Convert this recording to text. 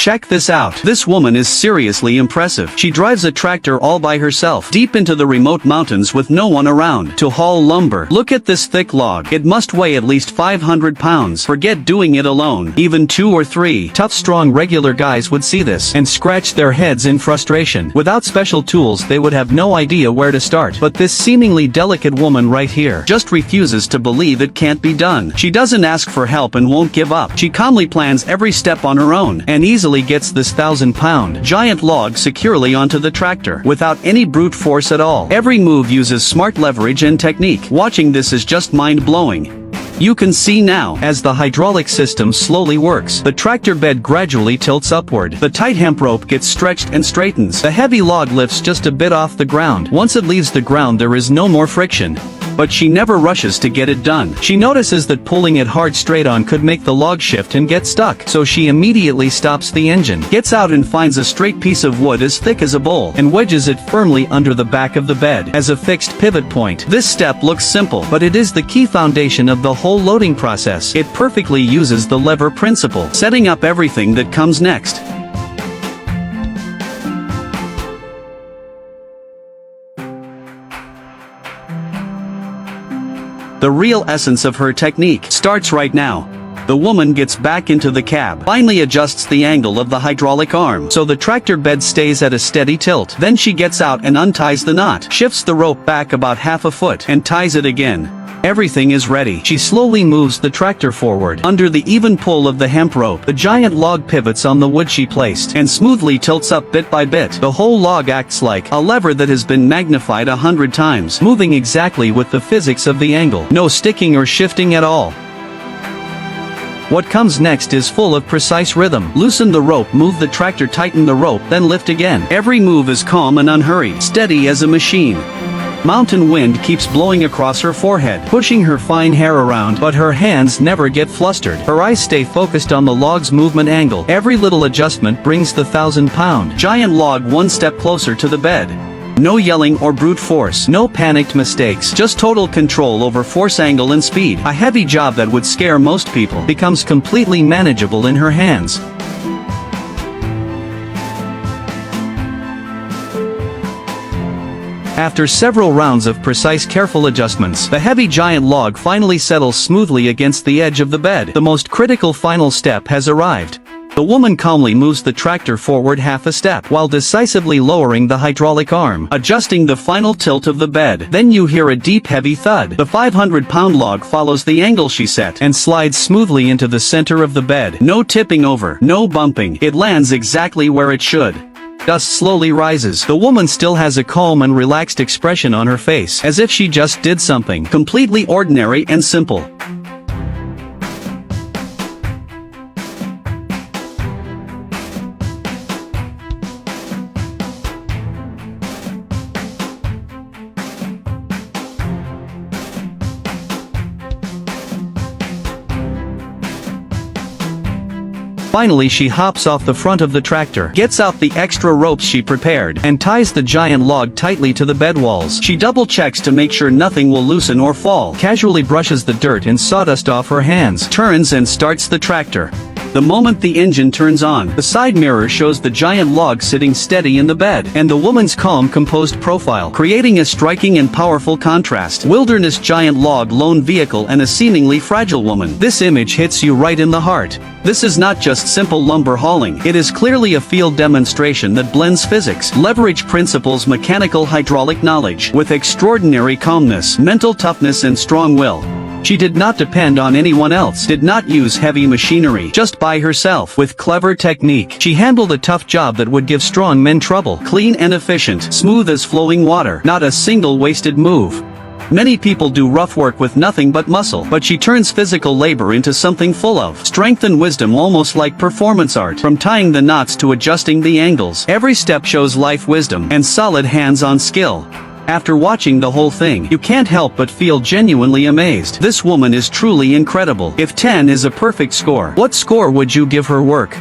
Check this out. This woman is seriously impressive. She drives a tractor all by herself, deep into the remote mountains with no one around to haul lumber. Look at this thick log. It must weigh at least 500 pounds. Forget doing it alone. Even 2 or 3 tough, strong, regular guys would see this and scratch their heads in frustration. Without special tools, they would have no idea where to start. But this seemingly delicate woman right here just refuses to believe it can't be done. She doesn't ask for help and won't give up. She calmly plans every step on her own and easily gets this 1,000-pound giant log securely onto the tractor without any brute force at all. Every move uses smart leverage and technique. Watching this is just mind-blowing. You can see now, as the hydraulic system slowly works, the tractor bed gradually tilts upward. The tight hemp rope gets stretched and straightens. The heavy log lifts just a bit off the ground. Once it leaves the ground, there is no more friction. But she never rushes to get it done. She notices that pulling it hard straight on could make the log shift and get stuck, so she immediately stops the engine, gets out and finds a straight piece of wood as thick as a bowl, and wedges it firmly under the back of the bed as a fixed pivot point. This step looks simple, but it is the key foundation of the whole loading process. It perfectly uses the lever principle, setting up everything that comes next. The real essence of her technique starts right now. The woman gets back into the cab, finally adjusts the angle of the hydraulic arm so the tractor bed stays at a steady tilt. Then she gets out and unties the knot, shifts the rope back about half a foot, and ties it again. Everything is ready. She slowly moves the tractor forward. Under the even pull of the hemp rope, the giant log pivots on the wood she placed and smoothly tilts up bit by bit. The whole log acts like a lever that has been magnified 100 times, moving exactly with the physics of the angle. No sticking or shifting at all. What comes next is full of precise rhythm. Loosen the rope, move the tractor, tighten the rope, then lift again. Every move is calm and unhurried, steady as a machine. Mountain wind keeps blowing across her forehead, pushing her fine hair around, but her hands never get flustered. Her eyes stay focused on the log's movement angle. Every little adjustment brings the 1,000-pound giant log one step closer to the bed. No yelling or brute force, no panicked mistakes, just total control over force, angle, and speed. A heavy job that would scare most people becomes completely manageable in her hands. After several rounds of precise, careful adjustments, the heavy giant log finally settles smoothly against the edge of the bed. The most critical final step has arrived. The woman calmly moves the tractor forward half a step, while decisively lowering the hydraulic arm, adjusting the final tilt of the bed. Then you hear a deep, heavy thud. The 500-pound log follows the angle she set and slides smoothly into the center of the bed. No tipping over, no bumping. It lands exactly where it should. Dust slowly rises. The woman still has a calm and relaxed expression on her face, as if she just did something completely ordinary and simple. Finally, she hops off the front of the tractor, gets out the extra ropes she prepared, and ties the giant log tightly to the bed walls. She double-checks to make sure nothing will loosen or fall, casually brushes the dirt and sawdust off her hands, turns and starts the tractor. The moment the engine turns on, the side mirror shows the giant log sitting steady in the bed, and the woman's calm, composed profile, creating a striking and powerful contrast. Wilderness giant log, lone vehicle, and a seemingly fragile woman. This image hits you right in the heart. This is not just simple lumber hauling. It is clearly a field demonstration that blends physics, leverage principles, mechanical hydraulic knowledge, with extraordinary calmness, mental toughness, and strong will. She did not depend on anyone else, did not use heavy machinery, just by herself. With clever technique, she handled a tough job that would give strong men trouble. Clean and efficient, smooth as flowing water, not a single wasted move. Many people do rough work with nothing but muscle, but she turns physical labor into something full of strength and wisdom, almost like performance art. From tying the knots to adjusting the angles, every step shows life wisdom and solid hands-on skill. After watching the whole thing, you can't help but feel genuinely amazed. This woman is truly incredible. If 10 is a perfect score, what score would you give her work?